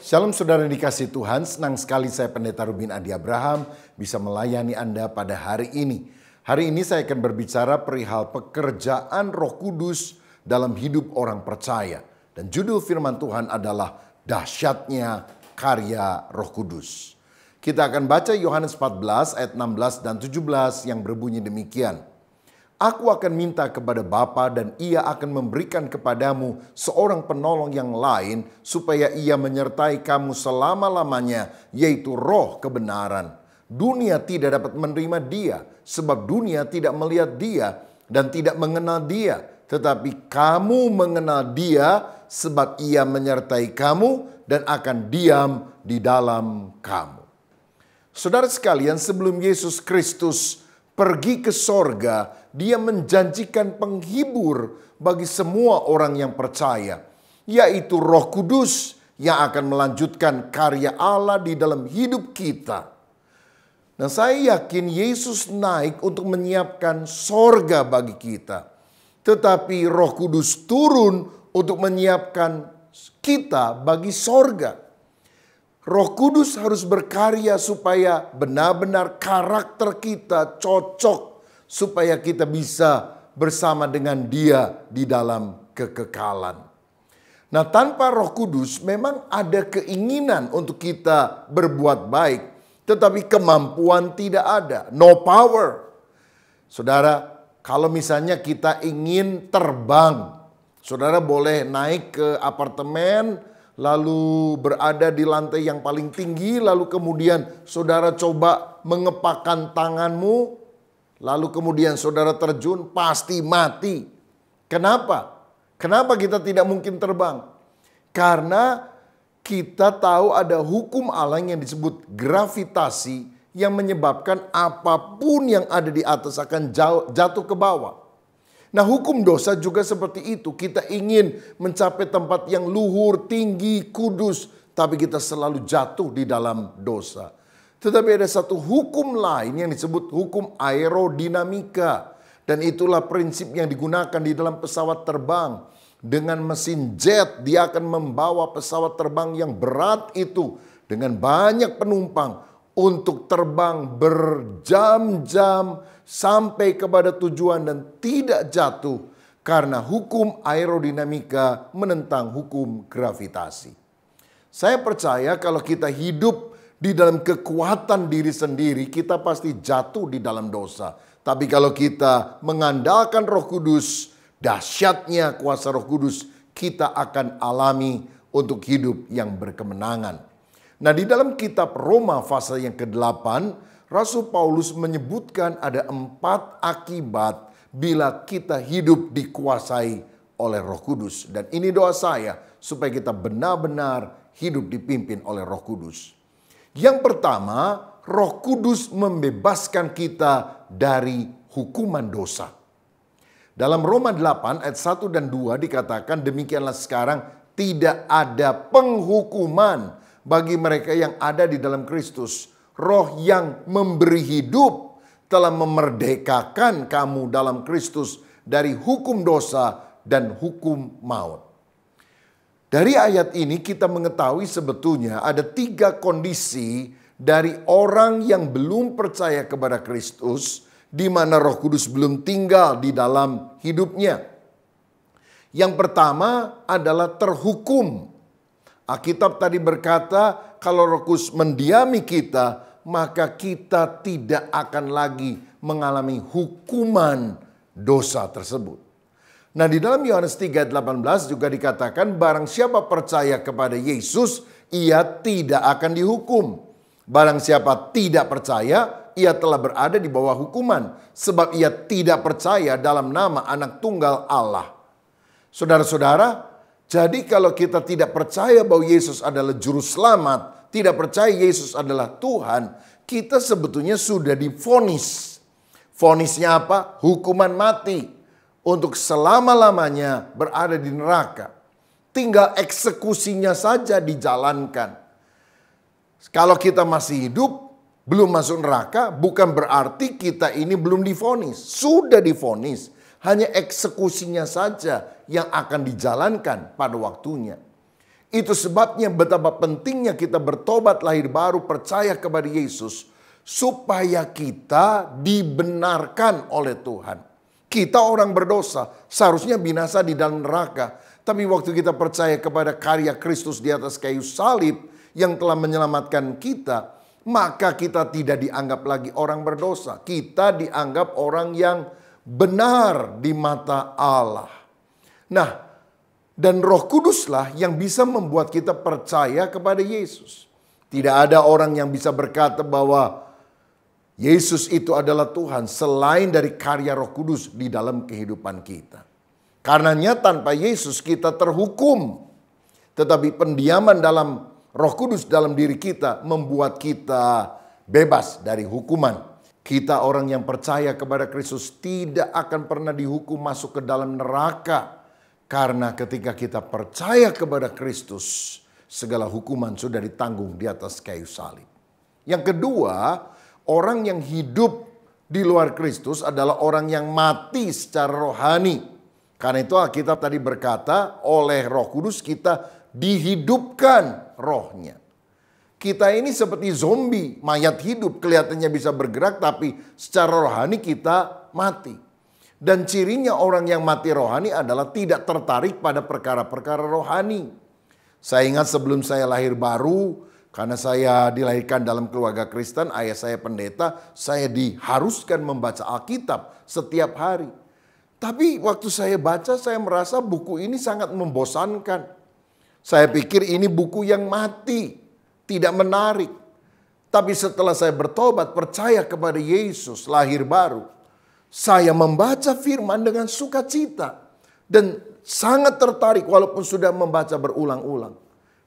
Shalom saudara yang dikasih Tuhan, senang sekali saya Pendeta Rubin Adi Abraham bisa melayani Anda pada hari ini. Hari ini saya akan berbicara perihal pekerjaan Roh Kudus dalam hidup orang percaya. Dan judul firman Tuhan adalah dahsyatnya karya Roh Kudus. Kita akan baca Yohanes 14 ayat 16 dan 17 yang berbunyi demikian. Aku akan minta kepada Bapa dan ia akan memberikan kepadamu seorang penolong yang lain supaya ia menyertai kamu selama-lamanya, yaitu Roh kebenaran. Dunia tidak dapat menerima dia sebab dunia tidak melihat dia dan tidak mengenal dia. Tetapi kamu mengenal dia sebab ia menyertai kamu dan akan diam di dalam kamu. Saudara sekalian, sebelum Yesus Kristus pergi ke sorga, dia menjanjikan penghibur bagi semua orang yang percaya, yaitu Roh Kudus yang akan melanjutkan karya Allah di dalam hidup kita. Dan saya yakin Yesus naik untuk menyiapkan sorga bagi kita. Tetapi Roh Kudus turun untuk menyiapkan kita bagi sorga. Roh Kudus harus berkarya supaya benar-benar karakter kita cocok, supaya kita bisa bersama dengan Dia di dalam kekekalan. Nah, tanpa Roh Kudus memang ada keinginan untuk kita berbuat baik, tetapi kemampuan tidak ada, no power. Saudara, kalau misalnya kita ingin terbang, saudara boleh naik ke apartemen, lalu berada di lantai yang paling tinggi, lalu kemudian saudara coba mengepakkan tanganmu, lalu kemudian saudara terjun, pasti mati. Kenapa? Kenapa kita tidak mungkin terbang? Karena kita tahu ada hukum Allah yang disebut gravitasi yang menyebabkan apapun yang ada di atas akan jatuh ke bawah. Nah, hukum dosa juga seperti itu. Kita ingin mencapai tempat yang luhur, tinggi, kudus, tapi kita selalu jatuh di dalam dosa. Tetapi ada satu hukum lain yang disebut hukum aerodinamika. Dan itulah prinsip yang digunakan di dalam pesawat terbang. Dengan mesin jet, dia akan membawa pesawat terbang yang berat itu dengan banyak penumpang untuk terbang berjam-jam sampai kepada tujuan dan tidak jatuh karena hukum aerodinamika menentang hukum gravitasi. Saya percaya kalau kita hidup di dalam kekuatan diri sendiri, kita pasti jatuh di dalam dosa. Tapi kalau kita mengandalkan Roh Kudus, dahsyatnya kuasa Roh Kudus, kita akan alami untuk hidup yang berkemenangan. Nah, di dalam kitab Roma pasal yang ke-8, Rasul Paulus menyebutkan ada 4 akibat bila kita hidup dikuasai oleh Roh Kudus. Dan ini doa saya supaya kita benar-benar hidup dipimpin oleh Roh Kudus. Yang pertama, Roh Kudus membebaskan kita dari hukuman dosa. Dalam Roma 8 ayat 1 dan 2 dikatakan, demikianlah sekarang tidak ada penghukuman bagi mereka yang ada di dalam Kristus. Roh yang memberi hidup telah memerdekakan kamu dalam Kristus dari hukum dosa dan hukum maut. Dari ayat ini kita mengetahui sebetulnya ada 3 kondisi dari orang yang belum percaya kepada Kristus, di mana Roh Kudus belum tinggal di dalam hidupnya. Yang pertama adalah terhukum. Alkitab tadi berkata, kalau Roh Kudus mendiami kita, maka kita tidak akan lagi mengalami hukuman dosa tersebut. Nah, di dalam Yohanes 3:18 juga dikatakan, barang siapa percaya kepada Yesus, ia tidak akan dihukum. Barang siapa tidak percaya, ia telah berada di bawah hukuman, sebab ia tidak percaya dalam nama Anak Tunggal Allah. Saudara-saudara, jadi kalau kita tidak percaya bahwa Yesus adalah juru selamat, tidak percaya Yesus adalah Tuhan, kita sebetulnya sudah divonis. Vonisnya apa? Hukuman mati. Untuk selama-lamanya berada di neraka. Tinggal eksekusinya saja dijalankan. Kalau kita masih hidup, belum masuk neraka, bukan berarti kita ini belum divonis. Sudah divonis. Hanya eksekusinya saja yang akan dijalankan pada waktunya. Itu sebabnya betapa pentingnya kita bertobat lahir baru, percaya kepada Yesus, supaya kita dibenarkan oleh Tuhan. Kita orang berdosa, seharusnya binasa di dalam neraka. Tapi waktu kita percaya kepada karya Kristus di atas kayu salib yang telah menyelamatkan kita, maka kita tidak dianggap lagi orang berdosa. Kita dianggap orang yang benar di mata Allah. Nah, dan Roh Kuduslah yang bisa membuat kita percaya kepada Yesus. Tidak ada orang yang bisa berkata bahwa Yesus itu adalah Tuhan selain dari karya Roh Kudus di dalam kehidupan kita. Karenanya tanpa Yesus kita terhukum. Tetapi pendiaman dalam Roh Kudus dalam diri kita membuat kita bebas dari hukuman. Kita orang yang percaya kepada Kristus tidak akan pernah dihukum masuk ke dalam neraka. Karena ketika kita percaya kepada Kristus, segala hukuman sudah ditanggung di atas kayu salib. Yang kedua, orang yang hidup di luar Kristus adalah orang yang mati secara rohani. Karena itu Alkitab tadi berkata, oleh Roh Kudus kita dihidupkan rohnya. Kita ini seperti zombie, mayat hidup, kelihatannya bisa bergerak tapi secara rohani kita mati. Dan cirinya orang yang mati rohani adalah tidak tertarik pada perkara-perkara rohani. Saya ingat sebelum saya lahir baru, karena saya dilahirkan dalam keluarga Kristen, ayah saya pendeta, saya diharuskan membaca Alkitab setiap hari. Tapi waktu saya baca, saya merasa buku ini sangat membosankan. Saya pikir ini buku yang mati, tidak menarik. Tapi setelah saya bertobat, percaya kepada Yesus, lahir baru, saya membaca firman dengan sukacita. Dan sangat tertarik walaupun sudah membaca berulang-ulang.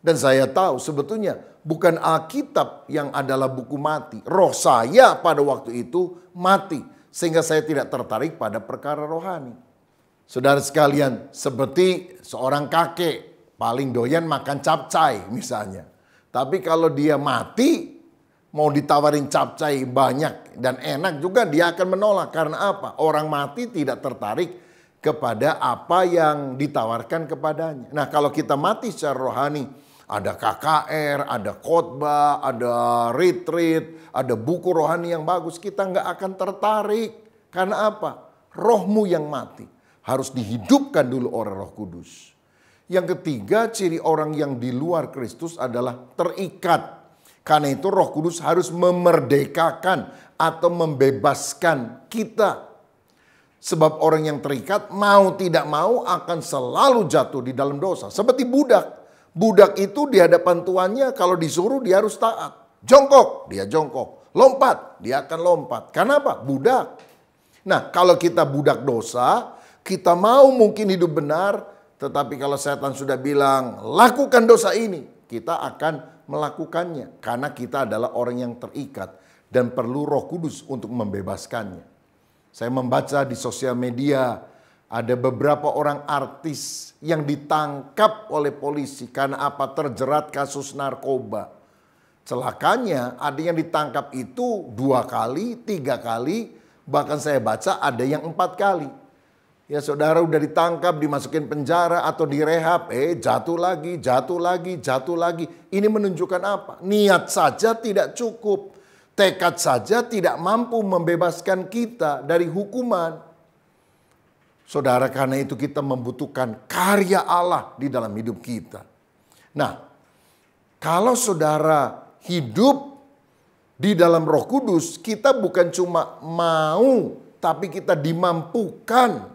Dan saya tahu sebetulnya bukan Alkitab yang adalah buku mati. Roh saya pada waktu itu mati. Sehingga saya tidak tertarik pada perkara rohani. Saudara sekalian, seperti seorang kakek paling doyan makan capcay misalnya. Tapi kalau dia mati, mau ditawarin capcay banyak dan enak juga dia akan menolak. Karena apa? Orang mati tidak tertarik kepada apa yang ditawarkan kepadanya. Nah, kalau kita mati secara rohani, ada KKR, ada khotbah, ada retreat, ada buku rohani yang bagus, kita nggak akan tertarik. Karena apa? Rohmu yang mati harus dihidupkan dulu oleh Roh Kudus. Yang ketiga, ciri orang yang di luar Kristus adalah terikat. Karena itu Roh Kudus harus memerdekakan atau membebaskan kita. Sebab orang yang terikat mau tidak mau akan selalu jatuh di dalam dosa. Seperti budak. Budak itu di hadapan tuannya kalau disuruh dia harus taat. Jongkok, dia jongkok. Lompat, dia akan lompat. Karena apa? Budak. Nah, kalau kita budak dosa, kita mau mungkin hidup benar. Tetapi kalau setan sudah bilang, lakukan dosa ini, kita akan melakukannya. Karena kita adalah orang yang terikat dan perlu Roh Kudus untuk membebaskannya. Saya membaca di sosial media, ada beberapa orang artis yang ditangkap oleh polisi karena apa? Terjerat kasus narkoba. Celakanya ada yang ditangkap itu 2 kali, 3 kali, bahkan saya baca ada yang 4 kali. Ya saudara udah ditangkap, dimasukin penjara atau direhab, jatuh lagi, jatuh lagi, jatuh lagi. Ini menunjukkan apa? Niat saja tidak cukup. Tekad saja tidak mampu membebaskan kita dari hukuman. Saudara, karena itu kita membutuhkan karya Allah di dalam hidup kita. Nah, kalau saudara hidup di dalam Roh Kudus, kita bukan cuma mau, tapi kita dimampukan.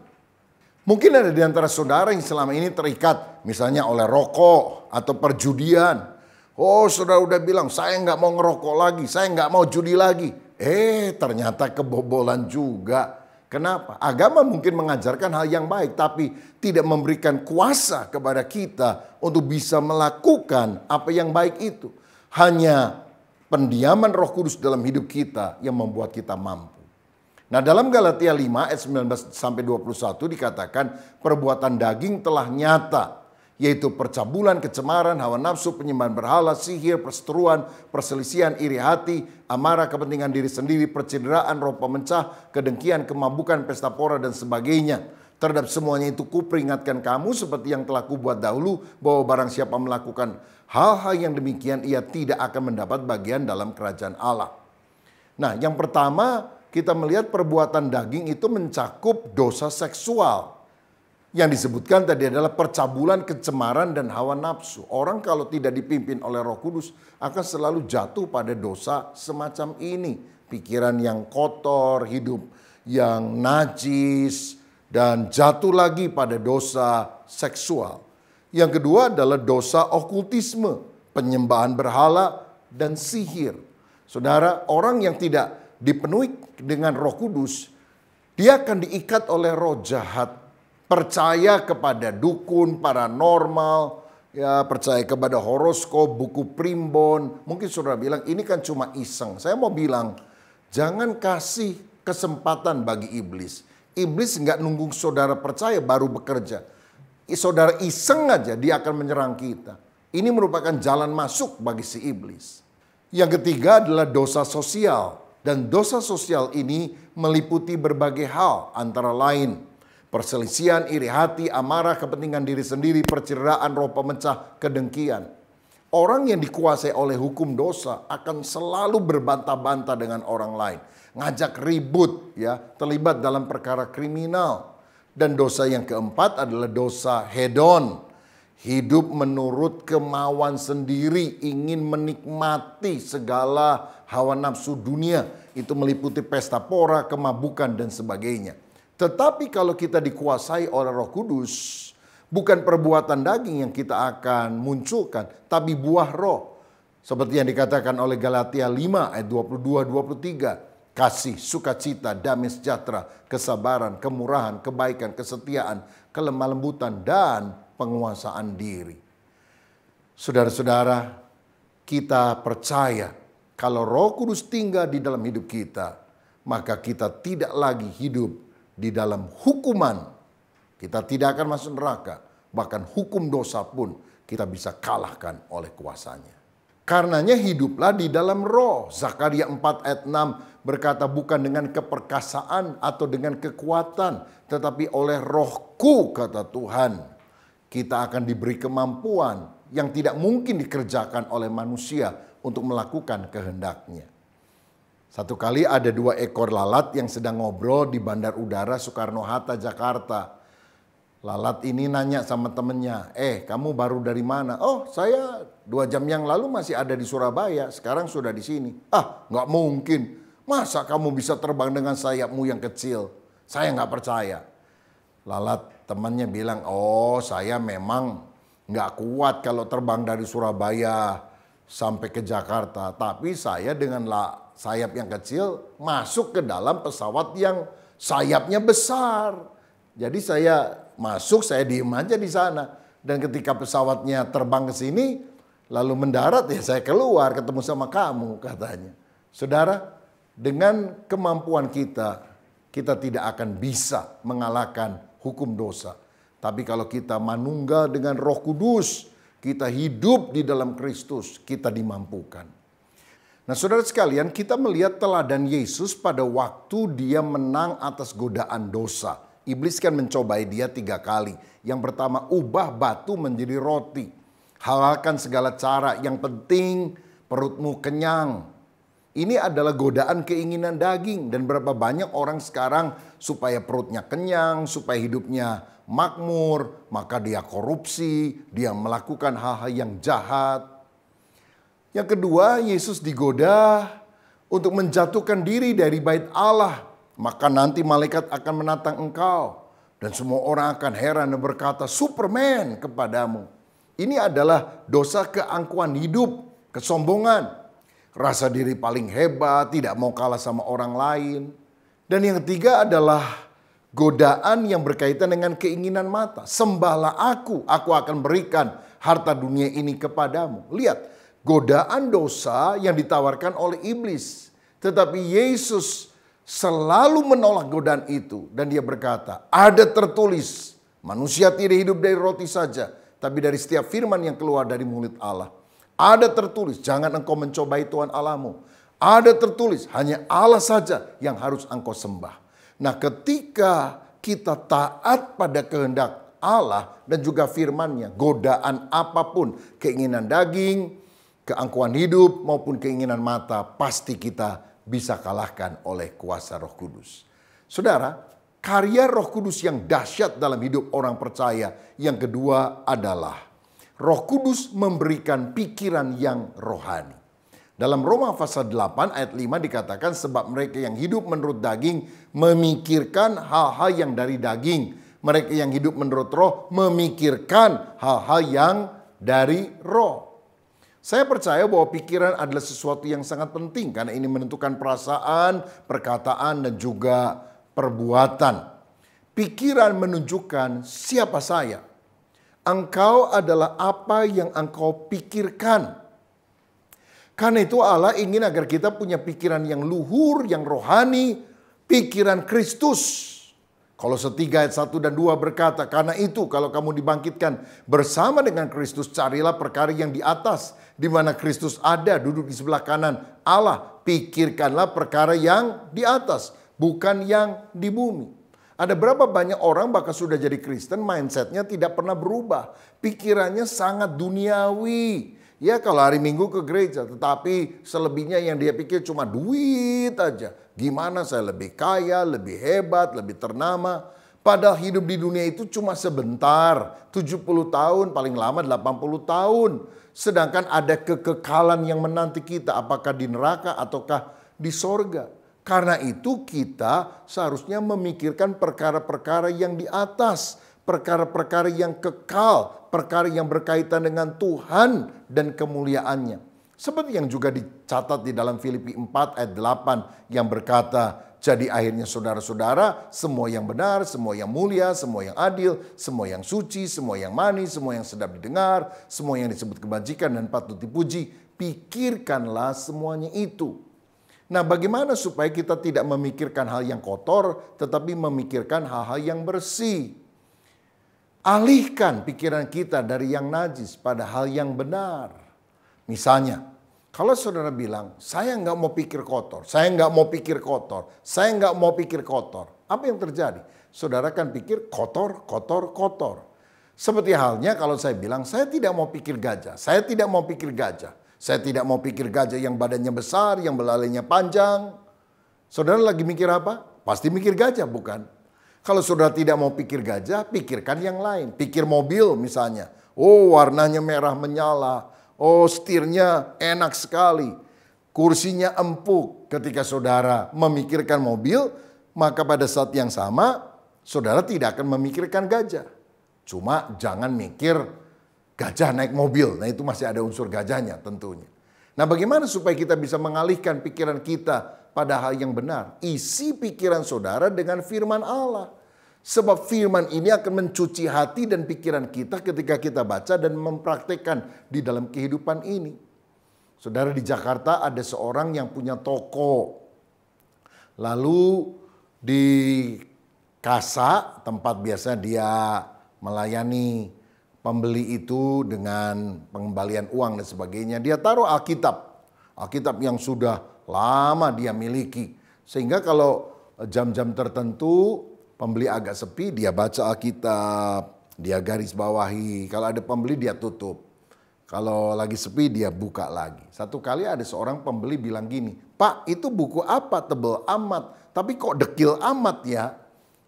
Mungkin ada di antara saudara yang selama ini terikat misalnya oleh rokok atau perjudian. Oh, saudara udah bilang saya nggak mau ngerokok lagi, saya nggak mau judi lagi. Ternyata kebobolan juga. Kenapa? Agama mungkin mengajarkan hal yang baik tapi tidak memberikan kuasa kepada kita untuk bisa melakukan apa yang baik itu. Hanya pendiaman Roh Kudus dalam hidup kita yang membuat kita mampu. Nah, dalam Galatia 5 ayat 19 sampai 21 dikatakan perbuatan daging telah nyata, yaitu percabulan, kecemaran, hawa nafsu, penyembahan berhala, sihir, perseteruan, perselisihan, iri hati, amarah, kepentingan diri sendiri, percederaan, roh pemecah, kedengkian, kemabukan, pesta pora dan sebagainya. Terhadap semuanya itu kuperingatkan kamu seperti yang telah kubuat dahulu, bahwa barang siapa melakukan hal-hal yang demikian, ia tidak akan mendapat bagian dalam kerajaan Allah. Nah, yang pertama kita melihat perbuatan daging itu mencakup dosa seksual. Yang disebutkan tadi adalah percabulan, kecemaran, dan hawa nafsu. Orang kalau tidak dipimpin oleh Roh Kudus akan selalu jatuh pada dosa semacam ini. Pikiran yang kotor, hidup yang najis, dan jatuh lagi pada dosa seksual. Yang kedua adalah dosa okultisme, penyembahan berhala, dan sihir. Saudara, orang yang tidak dipenuhi dengan Roh Kudus, dia akan diikat oleh roh jahat. Percaya kepada dukun, paranormal, ya, percaya kepada horoskop, buku primbon. Mungkin saudara bilang ini kan cuma iseng. Saya mau bilang, jangan kasih kesempatan bagi iblis. Iblis nggak nunggu saudara percaya baru bekerja. Saudara iseng aja dia akan menyerang kita. Ini merupakan jalan masuk bagi si iblis. Yang ketiga adalah dosa sosial. Dan dosa sosial ini meliputi berbagai hal, antara lain perselisihan, iri hati, amarah, kepentingan diri sendiri, perceraian, roh pemecah, kedengkian. Orang yang dikuasai oleh hukum dosa akan selalu berbantah-bantah dengan orang lain. Ngajak ribut, ya, terlibat dalam perkara kriminal. Dan dosa yang keempat adalah dosa hedon. Hidup menurut kemauan sendiri, ingin menikmati segala hawa nafsu dunia. Itu meliputi pesta pora, kemabukan, dan sebagainya. Tetapi kalau kita dikuasai oleh Roh Kudus, bukan perbuatan daging yang kita akan munculkan, tapi buah roh. Seperti yang dikatakan oleh Galatia 5 ayat 22-23. Kasih, sukacita, damai sejahtera, kesabaran, kemurahan, kebaikan, kesetiaan, kelemah lembutan, dan penguasaan diri. Saudara-saudara, kita percaya kalau Roh Kudus tinggal di dalam hidup kita, maka kita tidak lagi hidup di dalam hukuman. Kita tidak akan masuk neraka. Bahkan hukum dosa pun kita bisa kalahkan oleh kuasanya. Karenanya hiduplah di dalam roh. Zakaria 4 ayat 6 berkata, bukan dengan keperkasaan atau dengan kekuatan, tetapi oleh rohku, kata Tuhan. Kita akan diberi kemampuan yang tidak mungkin dikerjakan oleh manusia untuk melakukan kehendaknya. Satu kali ada 2 ekor lalat yang sedang ngobrol di Bandar Udara Soekarno-Hatta, Jakarta. Lalat ini nanya sama temennya, kamu baru dari mana? Oh, saya 2 jam yang lalu masih ada di Surabaya, sekarang sudah di sini. Ah, nggak mungkin. Masa kamu bisa terbang dengan sayapmu yang kecil? Saya nggak percaya. Lalat temannya bilang, oh saya memang nggak kuat kalau terbang dari Surabaya sampai ke Jakarta. Tapi saya dengan sayap yang kecil masuk ke dalam pesawat yang sayapnya besar. Jadi saya masuk, saya diem aja di sana. Dan ketika pesawatnya terbang ke sini, lalu mendarat, ya saya keluar ketemu sama kamu, katanya. Saudara, dengan kemampuan kita, kita tidak akan bisa mengalahkan hukum dosa. Tapi kalau kita manunggal dengan Roh Kudus, kita hidup di dalam Kristus, kita dimampukan. Nah, saudara sekalian, kita melihat teladan Yesus pada waktu dia menang atas godaan dosa. Iblis kan mencobai dia 3 kali. Yang pertama, ubah batu menjadi roti. Halalkan segala cara, yang penting perutmu kenyang. Ini adalah godaan keinginan daging. Dan berapa banyak orang sekarang supaya perutnya kenyang, supaya hidupnya makmur, maka dia korupsi, dia melakukan hal-hal yang jahat. Yang kedua, Yesus digoda untuk menjatuhkan diri dari bait Allah. Maka nanti malaikat akan menantang engkau. Dan semua orang akan heran dan berkata, Superman kepadamu. Ini adalah dosa keangkuhan hidup, kesombongan. Rasa diri paling hebat, tidak mau kalah sama orang lain. Dan yang ketiga adalah godaan yang berkaitan dengan keinginan mata. Sembahlah aku akan berikan harta dunia ini kepadamu. Lihat. Godaan dosa yang ditawarkan oleh iblis. Tetapi Yesus selalu menolak godaan itu. Dan dia berkata, ada tertulis, manusia tidak hidup dari roti saja, tapi dari setiap firman yang keluar dari mulut Allah. Ada tertulis, jangan engkau mencobai Tuhan Allahmu. Ada tertulis, hanya Allah saja yang harus engkau sembah. Nah, ketika kita taat pada kehendak Allah dan juga firman-Nya, godaan apapun, keinginan daging, keangkuhan hidup maupun keinginan mata, pasti kita bisa kalahkan oleh kuasa Roh Kudus. Saudara, karya Roh Kudus yang dahsyat dalam hidup orang percaya yang kedua adalah Roh Kudus memberikan pikiran yang rohani. Dalam Roma pasal 8 ayat 5 dikatakan, sebab mereka yang hidup menurut daging memikirkan hal-hal yang dari daging. Mereka yang hidup menurut roh memikirkan hal-hal yang dari roh. Saya percaya bahwa pikiran adalah sesuatu yang sangat penting karena ini menentukan perasaan, perkataan, dan juga perbuatan. Pikiran menunjukkan siapa saya. Engkau adalah apa yang engkau pikirkan. Karena itu Allah ingin agar kita punya pikiran yang luhur, yang rohani, pikiran Kristus. Kolose 3 ayat 1 dan 2 berkata, karena itu kalau kamu dibangkitkan bersama dengan Kristus, carilah perkara yang di atas, di mana Kristus ada, duduk di sebelah kanan Allah. Pikirkanlah perkara yang di atas, bukan yang di bumi. Ada berapa banyak orang bahkan sudah jadi Kristen, mindsetnya tidak pernah berubah. Pikirannya sangat duniawi. Ya kalau hari Minggu ke gereja, tetapi selebihnya yang dia pikir cuma duit aja. Gimana saya lebih kaya, lebih hebat, lebih ternama. Padahal hidup di dunia itu cuma sebentar. 70 tahun, paling lama 80 tahun. Sedangkan ada kekekalan yang menanti kita, apakah di neraka ataukah di sorga. Karena itu kita seharusnya memikirkan perkara-perkara yang di atas. Perkara-perkara yang kekal, perkara yang berkaitan dengan Tuhan dan kemuliaannya. Seperti yang juga dicatat di dalam Filipi 4 ayat 8 yang berkata, jadi akhirnya saudara-saudara, semua yang benar, semua yang mulia, semua yang adil, semua yang suci, semua yang manis, semua yang sedap didengar, semua yang disebut kebajikan dan patut dipuji, pikirkanlah semuanya itu. Nah, bagaimana supaya kita tidak memikirkan hal yang kotor, tetapi memikirkan hal-hal yang bersih? Alihkan pikiran kita dari yang najis pada hal yang benar. Misalnya, kalau saudara bilang, saya nggak mau pikir kotor, saya nggak mau pikir kotor, saya nggak mau pikir kotor. Apa yang terjadi? Saudara kan pikir kotor, kotor, kotor. Seperti halnya kalau saya bilang, saya tidak mau pikir gajah, saya tidak mau pikir gajah. Saya tidak mau pikir gajah yang badannya besar, yang belalainya panjang. Saudara lagi mikir apa? Pasti mikir gajah, bukan? Kalau saudara tidak mau pikir gajah, pikirkan yang lain. Pikir mobil misalnya. Oh, warnanya merah menyala. Oh, setirnya enak sekali. Kursinya empuk. Ketika saudara memikirkan mobil, maka pada saat yang sama, saudara tidak akan memikirkan gajah. Cuma jangan mikir gajah naik mobil. Nah, itu masih ada unsur gajahnya tentunya. Nah, bagaimana supaya kita bisa mengalihkan pikiran kita pada hal yang benar? Isi pikiran saudara dengan firman Allah. Sebab firman ini akan mencuci hati dan pikiran kita ketika kita baca dan mempraktekkan di dalam kehidupan ini. Saudara, di Jakarta ada seorang yang punya toko. Lalu di kasa, tempat biasa dia melayani pembeli itu dengan pengembalian uang dan sebagainya, dia taruh Alkitab. Alkitab yang sudah lama dia miliki. Sehingga kalau jam-jam tertentu pembeli agak sepi, dia baca Alkitab, dia garis bawahi. Kalau ada pembeli dia tutup. Kalau lagi sepi dia buka lagi. Satu kali ada seorang pembeli bilang gini, "Pak, itu buku apa tebel amat, tapi kok dekil amat ya?"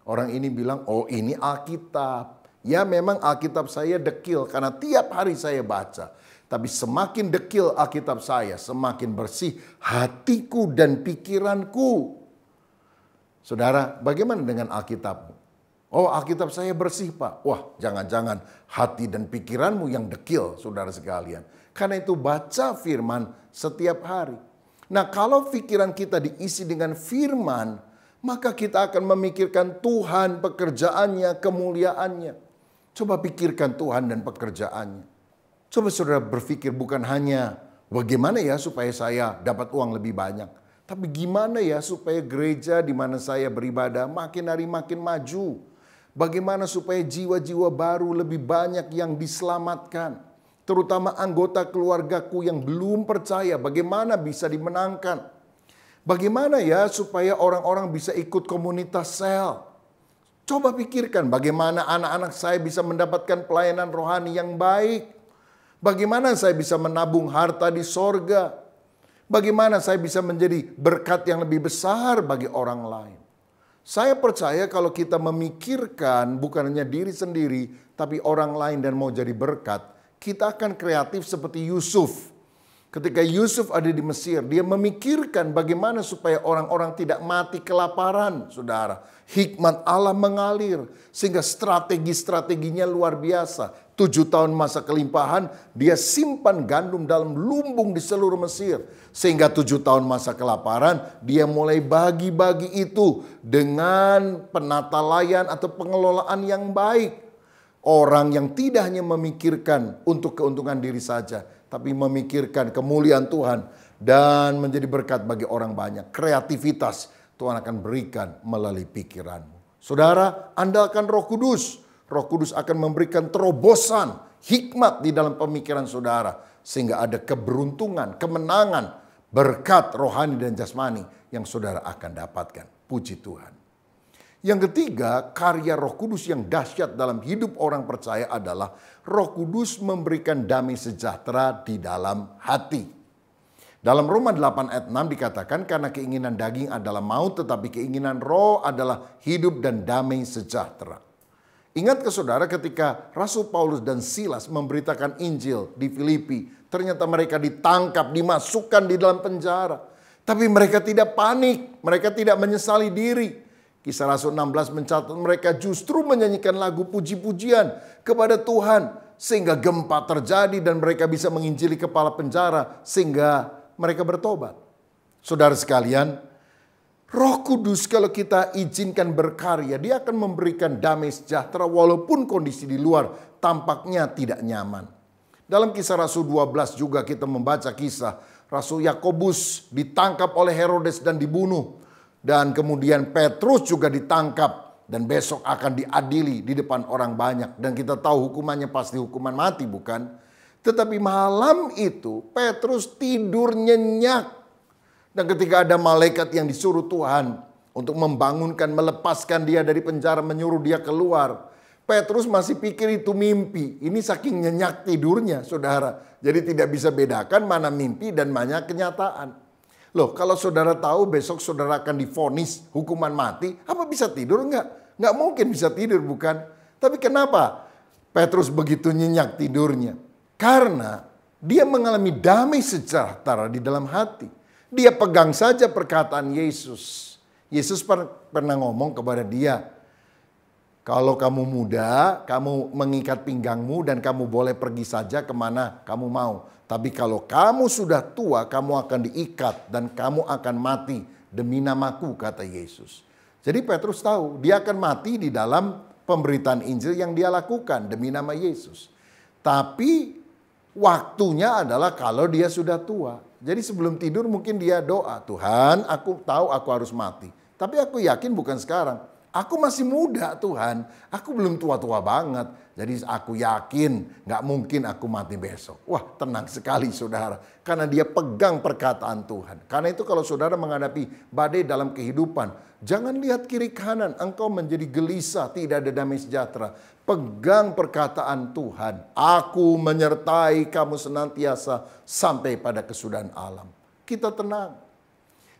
Orang ini bilang, "Oh, ini Alkitab." Ya, memang Alkitab saya dekil karena tiap hari saya baca. Tapi semakin dekil Alkitab saya, semakin bersih hatiku dan pikiranku. Saudara, bagaimana dengan Alkitabmu? Oh, Alkitab saya bersih, Pak. Wah, jangan-jangan hati dan pikiranmu yang dekil, saudara sekalian. Karena itu baca firman setiap hari. Nah, kalau pikiran kita diisi dengan firman, maka kita akan memikirkan Tuhan, pekerjaannya, kemuliaannya. Coba pikirkan Tuhan dan pekerjaannya. Coba saudara berpikir bukan hanya bagaimana ya supaya saya dapat uang lebih banyak. Tapi gimana ya supaya gereja di mana saya beribadah makin hari makin maju. Bagaimana supaya jiwa-jiwa baru lebih banyak yang diselamatkan. Terutama anggota keluargaku yang belum percaya bagaimana bisa dimenangkan. Bagaimana ya supaya orang-orang bisa ikut komunitas sel. Coba pikirkan bagaimana anak-anak saya bisa mendapatkan pelayanan rohani yang baik. Bagaimana saya bisa menabung harta di sorga. Bagaimana saya bisa menjadi berkat yang lebih besar bagi orang lain. Saya percaya kalau kita memikirkan bukan hanya diri sendiri, tapi orang lain dan mau jadi berkat, kita akan kreatif seperti Yusuf. Ketika Yusuf ada di Mesir, dia memikirkan bagaimana supaya orang-orang tidak mati kelaparan, saudara. Hikmat Allah mengalir, sehingga strategi-strateginya luar biasa. 7 tahun masa kelimpahan, dia simpan gandum dalam lumbung di seluruh Mesir. Sehingga 7 tahun masa kelaparan, dia mulai bagi-bagi itu dengan penata layan atau pengelolaan yang baik. Orang yang tidak hanya memikirkan untuk keuntungan diri saja, tapi memikirkan kemuliaan Tuhan dan menjadi berkat bagi orang banyak. Kreativitas Tuhan akan berikan melalui pikiranmu. Saudara, andalkan Roh Kudus. Roh Kudus akan memberikan terobosan, hikmat di dalam pemikiran saudara. Sehingga ada keberuntungan, kemenangan, berkat rohani dan jasmani yang saudara akan dapatkan. Puji Tuhan. Yang ketiga, karya Roh Kudus yang dahsyat dalam hidup orang percaya adalah Roh Kudus memberikan damai sejahtera di dalam hati. Dalam Roma 8 ayat 6 dikatakan, karena keinginan daging adalah maut, tetapi keinginan roh adalah hidup dan damai sejahtera. Ingat ke saudara ketika Rasul Paulus dan Silas memberitakan Injil di Filipi, ternyata mereka ditangkap, dimasukkan di dalam penjara. Tapi mereka tidak panik, mereka tidak menyesali diri. Kisah Rasul 16 mencatat mereka justru menyanyikan lagu puji-pujian kepada Tuhan. Sehingga gempa terjadi dan mereka bisa menginjili kepala penjara sehingga mereka bertobat. Saudara sekalian, Roh Kudus kalau kita izinkan berkarya, dia akan memberikan damai sejahtera walaupun kondisi di luar tampaknya tidak nyaman. Dalam Kisah Rasul 12 juga kita membaca kisah Rasul Yakobus ditangkap oleh Herodes dan dibunuh. Dan kemudian Petrus juga ditangkap dan besok akan diadili di depan orang banyak. Dan kita tahu hukumannya pasti hukuman mati, bukan? Tetapi malam itu Petrus tidur nyenyak. Dan ketika ada malaikat yang disuruh Tuhan untuk membangunkan, melepaskan dia dari penjara, menyuruh dia keluar. Petrus masih pikir itu mimpi. Ini saking nyenyak tidurnya, saudara. Jadi tidak bisa bedakan mana mimpi dan mana kenyataan. Loh, kalau saudara tahu besok saudara akan divonis hukuman mati, apa bisa tidur? Enggak mungkin bisa tidur, bukan? Tapi kenapa Petrus begitu nyenyak tidurnya? Karena dia mengalami damai sejahtera di dalam hati. Dia pegang saja perkataan Yesus. Yesus pernah ngomong kepada dia, kalau kamu muda, kamu mengikat pinggangmu dan kamu boleh pergi saja kemana kamu mau. Tapi kalau kamu sudah tua, kamu akan diikat dan kamu akan mati demi namaku, kata Yesus. Jadi Petrus tahu dia akan mati di dalam pemberitaan Injil yang dia lakukan demi nama Yesus. Tapi waktunya adalah kalau dia sudah tua. Jadi sebelum tidur mungkin dia doa, Tuhan aku tahu aku harus mati. Tapi aku yakin bukan sekarang. Aku masih muda Tuhan, aku belum tua-tua banget. Jadi aku yakin gak mungkin aku mati besok. Wah, tenang sekali saudara. Karena dia pegang perkataan Tuhan. Karena itu kalau saudara menghadapi badai dalam kehidupan, jangan lihat kiri kanan, engkau menjadi gelisah, tidak ada damai sejahtera. Pegang perkataan Tuhan. Aku menyertai kamu senantiasa sampai pada kesudahan alam. Kita tenang.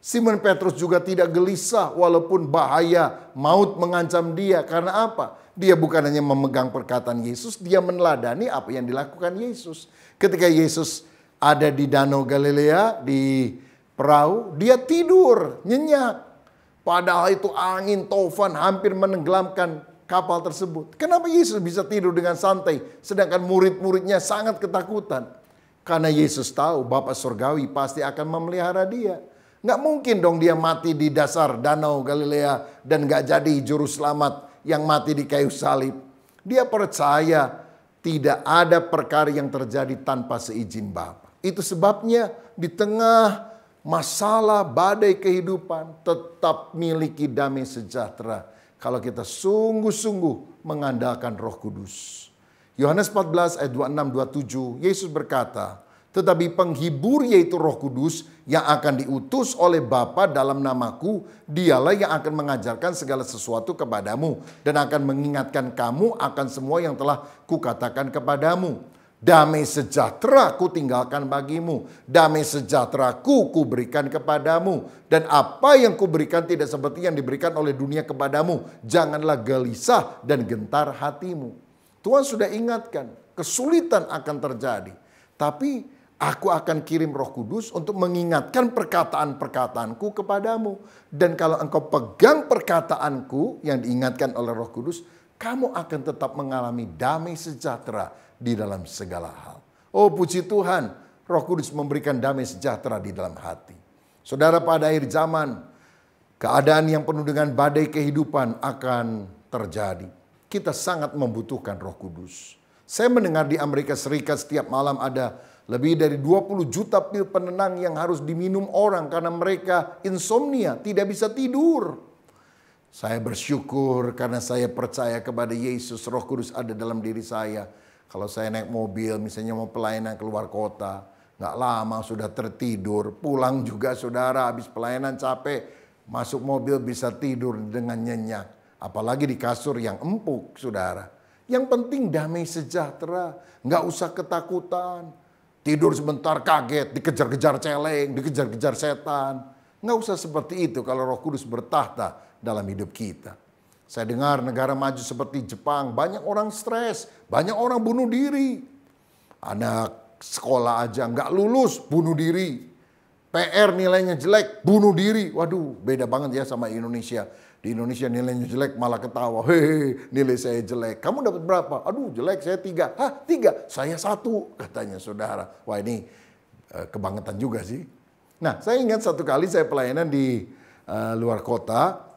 Simon Petrus juga tidak gelisah walaupun bahaya maut mengancam dia. Karena apa? Dia bukan hanya memegang perkataan Yesus, dia meneladani apa yang dilakukan Yesus. Ketika Yesus ada di Danau Galilea, di perahu, dia tidur, nyenyak. Padahal itu angin tofan hampir menenggelamkan kapal tersebut. Kenapa Yesus bisa tidur dengan santai, sedangkan murid-muridnya sangat ketakutan? Karena Yesus tahu Bapa Surgawi pasti akan memelihara dia. Nggak mungkin dong dia mati di dasar Danau Galilea dan nggak jadi juru selamat yang mati di kayu salib. Dia percaya tidak ada perkara yang terjadi tanpa seizin Bapa. Itu sebabnya di tengah masalah badai kehidupan tetap miliki damai sejahtera kalau kita sungguh-sungguh mengandalkan Roh Kudus. Yohanes 14 ayat 26-27 Yesus berkata, Tetapi penghibur yaitu Roh Kudus yang akan diutus oleh Bapa dalam namaku, dialah yang akan mengajarkan segala sesuatu kepadamu dan akan mengingatkan kamu akan semua yang telah kukatakan kepadamu. Damai sejahtera ku tinggalkan bagimu, damai sejahtera ku berikan kepadamu. Dan apa yang ku berikan tidak seperti yang diberikan oleh dunia kepadamu. Janganlah gelisah dan gentar hatimu. Tuhan sudah ingatkan, kesulitan akan terjadi. Tapi aku akan kirim Roh Kudus untuk mengingatkan perkataan-perkataanku kepadamu. Dan kalau engkau pegang perkataanku yang diingatkan oleh Roh Kudus, kamu akan tetap mengalami damai sejahtera di dalam segala hal. Oh puji Tuhan, Roh Kudus memberikan damai sejahtera di dalam hati. Saudara, pada akhir zaman, keadaan yang penuh dengan badai kehidupan akan terjadi. Kita sangat membutuhkan Roh Kudus. Saya mendengar di Amerika Serikat setiap malam ada lebih dari 20 juta pil penenang yang harus diminum orang karena mereka insomnia, tidak bisa tidur. Saya bersyukur karena saya percaya kepada Yesus, Roh Kudus ada dalam diri saya. Kalau saya naik mobil, misalnya mau pelayanan keluar kota, nggak lama sudah tertidur. Pulang juga saudara, habis pelayanan capek, masuk mobil bisa tidur dengan nyenyak. Apalagi di kasur yang empuk, saudara. Yang penting damai sejahtera, nggak usah ketakutan. Tidur sebentar kaget, dikejar-kejar celeng, dikejar-kejar setan. Nggak usah seperti itu kalau Roh Kudus bertahta dalam hidup kita. Saya dengar negara maju seperti Jepang, banyak orang stres, banyak orang bunuh diri. Anak sekolah aja nggak lulus, bunuh diri. PR nilainya jelek, bunuh diri. Waduh, beda banget ya sama Indonesia. Di Indonesia nilainya jelek malah ketawa. Hehehe, nilai saya jelek. Kamu dapat berapa? Aduh jelek, saya 3. Hah 3? Saya 1, katanya saudara. Wah ini kebangetan juga sih. Nah saya ingat satu kali saya pelayanan di luar kota.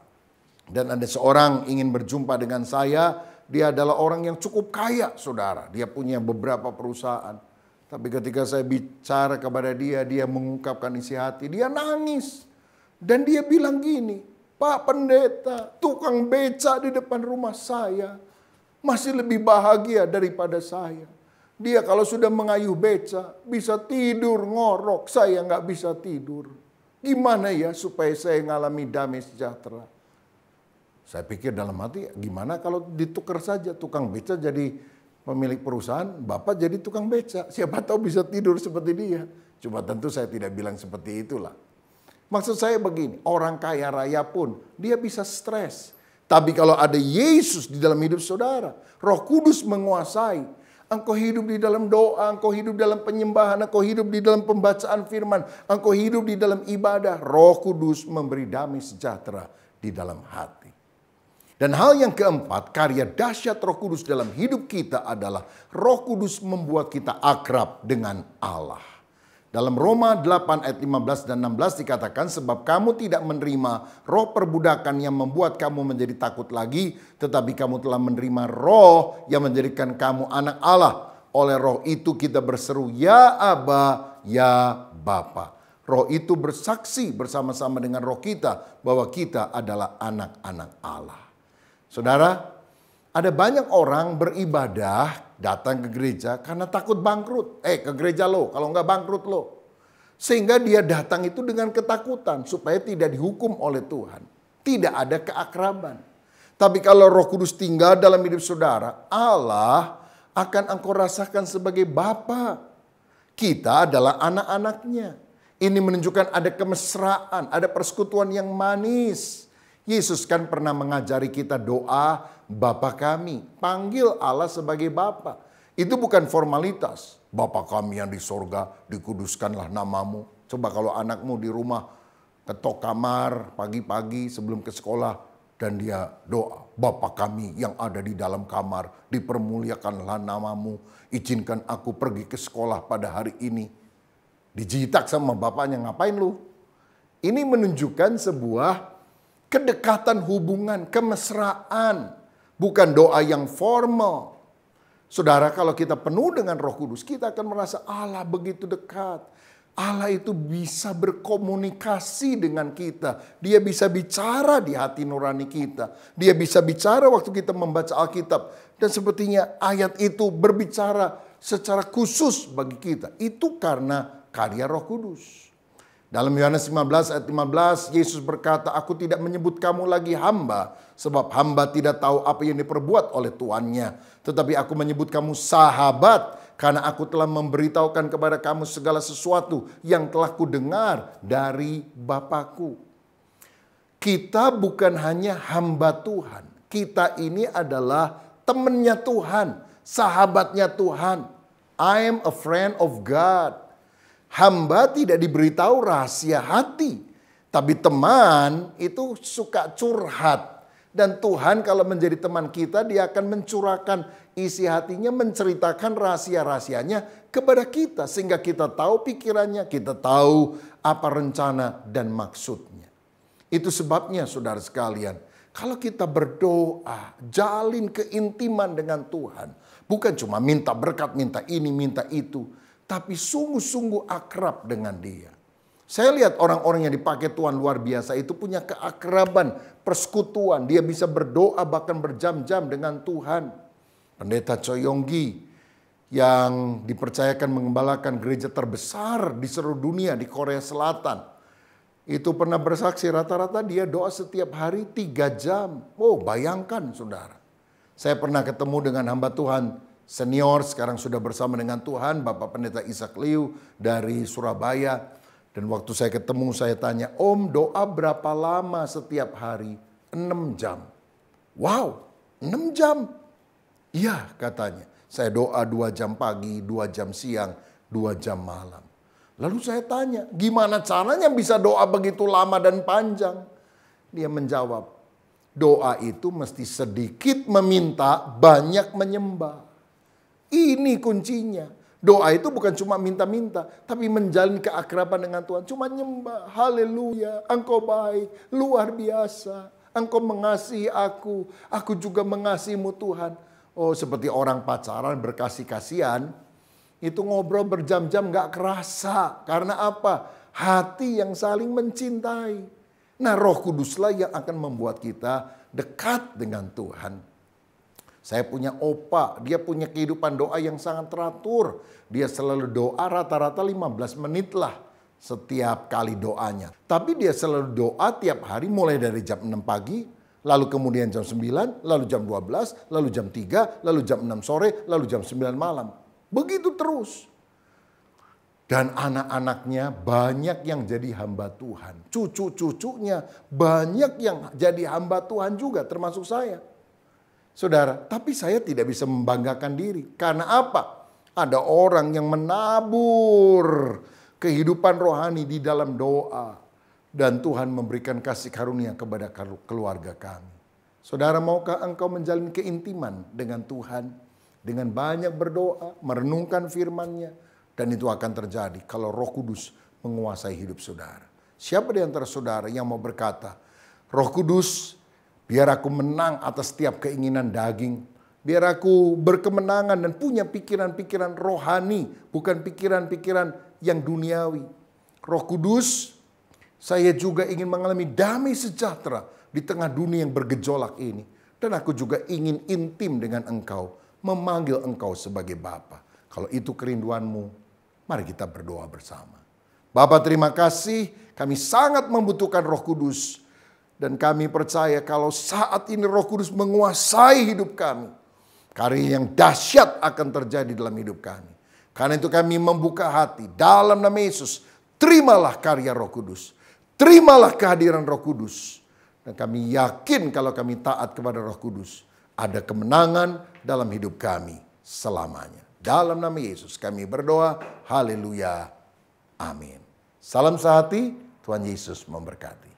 Dan ada seorang ingin berjumpa dengan saya. Dia adalah orang yang cukup kaya, saudara. Dia punya beberapa perusahaan. Tapi ketika saya bicara kepada dia, dia mengungkapkan isi hati. Dia nangis. Dan dia bilang gini, Pak Pendeta, tukang beca di depan rumah saya masih lebih bahagia daripada saya. Dia kalau sudah mengayuh beca, bisa tidur ngorok. Saya nggak bisa tidur. Gimana ya supaya saya ngalami damai sejahtera? Saya pikir dalam hati, gimana kalau ditukar saja tukang beca jadi pemilik perusahaan, Bapak jadi tukang beca. Siapa tahu bisa tidur seperti dia. Cuma tentu saya tidak bilang seperti itulah. Maksud saya begini, orang kaya raya pun dia bisa stres. Tapi kalau ada Yesus di dalam hidup saudara, Roh Kudus menguasai. Engkau hidup di dalam doa, engkau hidup dalam penyembahan, engkau hidup di dalam pembacaan firman, engkau hidup di dalam ibadah. Roh Kudus memberi damai sejahtera di dalam hati. Dan hal yang keempat, karya dahsyat Roh Kudus dalam hidup kita adalah Roh Kudus membuat kita akrab dengan Allah. Dalam Roma 8 ayat 15 dan 16 dikatakan, sebab kamu tidak menerima roh perbudakan yang membuat kamu menjadi takut lagi, tetapi kamu telah menerima roh yang menjadikan kamu anak Allah. Oleh roh itu kita berseru, ya Aba, ya Bapa. Roh itu bersaksi bersama-sama dengan roh kita bahwa kita adalah anak-anak Allah. Saudara, ada banyak orang beribadah datang ke gereja karena takut bangkrut. Ke gereja lo, kalau nggak bangkrut lo. Sehingga dia datang itu dengan ketakutan supaya tidak dihukum oleh Tuhan. Tidak ada keakraban. Tapi kalau Roh Kudus tinggal dalam hidup saudara, Allah akan engkau rasakan sebagai Bapa. Kita adalah anak-anaknya. Ini menunjukkan ada kemesraan, ada persekutuan yang manis. Yesus kan pernah mengajari kita doa Bapa kami. Panggil Allah sebagai Bapa. Itu bukan formalitas. Bapa kami yang di sorga, dikuduskanlah namamu. Coba kalau anakmu di rumah ketok kamar pagi-pagi sebelum ke sekolah. Dan dia doa, Bapa kami yang ada di dalam kamar, dipermuliakanlah namamu. Izinkan aku pergi ke sekolah pada hari ini. Dijitak sama bapaknya, ngapain lu? Ini menunjukkan sebuah kedekatan hubungan, kemesraan. Bukan doa yang formal. Saudara, kalau kita penuh dengan Roh Kudus, kita akan merasa Allah begitu dekat. Allah itu bisa berkomunikasi dengan kita. Dia bisa bicara di hati nurani kita. Dia bisa bicara waktu kita membaca Alkitab. Dan sepertinya ayat itu berbicara secara khusus bagi kita. Itu karena karya Roh Kudus. Dalam Yohanes 15 ayat 15, Yesus berkata, "Aku tidak menyebut kamu lagi hamba, sebab hamba tidak tahu apa yang diperbuat oleh tuannya. Tetapi aku menyebut kamu sahabat, karena aku telah memberitahukan kepada kamu segala sesuatu yang telah kudengar dari Bapakku." Kita bukan hanya hamba Tuhan. Kita ini adalah temannya Tuhan, sahabatnya Tuhan. I am a friend of God. Hamba tidak diberitahu rahasia hati. Tapi teman itu suka curhat. Dan Tuhan kalau menjadi teman kita, dia akan mencurahkan isi hatinya, menceritakan rahasia-rahasianya kepada kita. Sehingga kita tahu pikirannya, kita tahu apa rencana dan maksudnya. Itu sebabnya saudara sekalian, kalau kita berdoa, jalin keintiman dengan Tuhan. Bukan cuma minta berkat, minta ini, minta itu. Tapi sungguh-sungguh akrab dengan Dia. Saya lihat orang-orang yang dipakai Tuhan luar biasa itu punya keakraban, persekutuan. Dia bisa berdoa bahkan berjam-jam dengan Tuhan. Pendeta Choi Yonggi yang dipercayakan mengembalakan gereja terbesar di seluruh dunia di Korea Selatan. Itu pernah bersaksi rata-rata dia doa setiap hari 3 jam. Oh, bayangkan saudara. Saya pernah ketemu dengan hamba Tuhan senior, sekarang sudah bersama dengan Tuhan, Bapak Pendeta Ishak Liu dari Surabaya. Dan waktu saya ketemu, saya tanya, "Om, doa berapa lama setiap hari?" 6 jam. Wow, 6 jam? Iya, katanya. Saya doa 2 jam pagi, 2 jam siang, 2 jam malam. Lalu saya tanya, gimana caranya bisa doa begitu lama dan panjang? Dia menjawab, doa itu mesti sedikit meminta, banyak menyembah. Ini kuncinya. Doa itu bukan cuma minta-minta, tapi menjalin keakraban dengan Tuhan. Cuma nyembah, haleluya, Engkau baik, luar biasa. Engkau mengasihi aku juga mengasihimu Tuhan. Oh, seperti orang pacaran berkasih-kasihan, itu ngobrol berjam-jam gak kerasa. Karena apa? Hati yang saling mencintai. Nah, Roh Kuduslah yang akan membuat kita dekat dengan Tuhan. Saya punya opa, dia punya kehidupan doa yang sangat teratur. Dia selalu doa rata-rata 15 menit lah setiap kali doanya. Tapi dia selalu doa tiap hari mulai dari jam 6 pagi, lalu kemudian jam 9, lalu jam 12, lalu jam 3, lalu jam 6 sore, lalu jam 9 malam. Begitu terus. Dan anak-anaknya banyak yang jadi hamba Tuhan. Cucu-cucunya banyak yang jadi hamba Tuhan juga, termasuk saya. Saudara, tapi saya tidak bisa membanggakan diri. Karena apa? Ada orang yang menabur kehidupan rohani di dalam doa. Dan Tuhan memberikan kasih karunia kepada keluarga kami. Saudara, maukah engkau menjalin keintiman dengan Tuhan? Dengan banyak berdoa, merenungkan firman-Nya. Dan itu akan terjadi kalau Roh Kudus menguasai hidup saudara. Siapa di antara saudara yang mau berkata, Roh Kudus, biar aku menang atas setiap keinginan daging. Biar aku berkemenangan dan punya pikiran-pikiran rohani. Bukan pikiran-pikiran yang duniawi. Roh Kudus, saya juga ingin mengalami damai sejahtera di tengah dunia yang bergejolak ini. Dan aku juga ingin intim dengan Engkau. Memanggil Engkau sebagai Bapa. Kalau itu kerinduanmu, mari kita berdoa bersama. Bapa, terima kasih. Kami sangat membutuhkan Roh Kudus. Dan kami percaya kalau saat ini Roh Kudus menguasai hidup kami, karya yang dahsyat akan terjadi dalam hidup kami. Karena itu kami membuka hati dalam nama Yesus. Terimalah karya Roh Kudus. Terimalah kehadiran Roh Kudus. Dan kami yakin kalau kami taat kepada Roh Kudus, ada kemenangan dalam hidup kami selamanya. Dalam nama Yesus kami berdoa. Haleluya. Amin. Salam sehati. Tuhan Yesus memberkati.